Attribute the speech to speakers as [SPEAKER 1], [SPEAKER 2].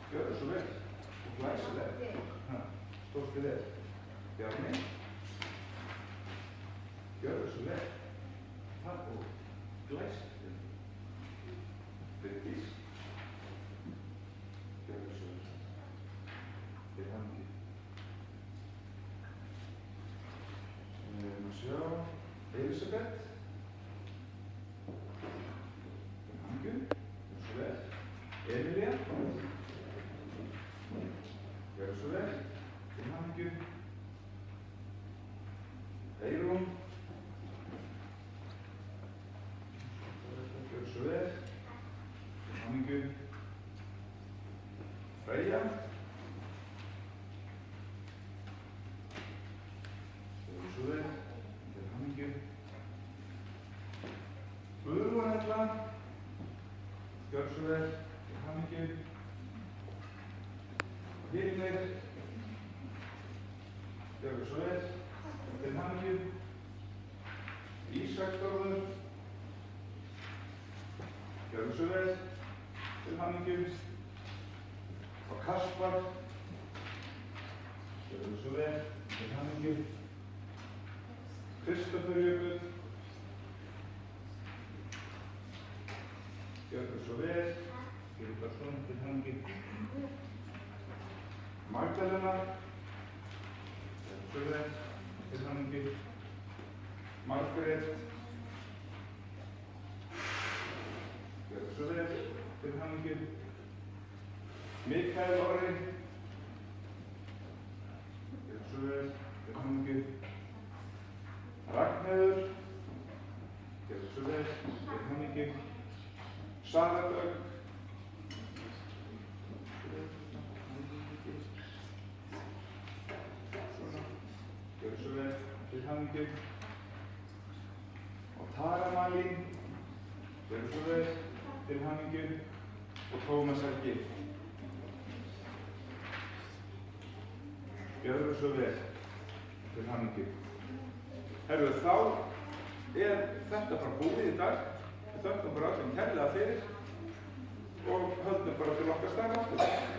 [SPEAKER 1] Gjörðu svo vel og glæsilega. Stóðstu vel. Bjarni. Gjörðu svo vel. Takk og glæsilega. Bryndís. Gjörðu svo vel. Til hamingju. Sjá. Elisabeth. Til hamingju. Gjörðu svo vel. Emilia. Gjörðu svo vel. Til hamingju. Eyrún. Gjörðu svo vel. Til hamingju. Freyja. Gjörðu svo vel. Til hamingju. Guðrún Erla. Gjörðu svo vel. Til hamingju. Hilmir. Gjörðu svo vel. Til hamingju. Ísak Þórður. Gjörðu svo vel. Til hamingju. Og Kaspar. Gjörðu svo vel. Til hamingju. Kristoffer Jökull. Gjörðu svo vel. Gylfason. Til hamingju. Magdalena. Gjörðu svo vel. Til hamingju. Margrét. Gjörðu svo vel. Til hamingju. Mikael Orri. Gjörðu svo vel. Til hamingju. Ragnheiður. Gjörðu svo vel. Til hamingju. Sara Dögg. Gjörðu svo vel. Til hamingju. Og Tara Malín. Gjörðu svo vel. Til hamingju. Og Tómas Helgi. Gjörðu svo vel. Til hamingju. Herru, þá þetta bara búið í dag. Við þökkum bara öllum kærlega fyrir og höldum bara til okkar starf aftur.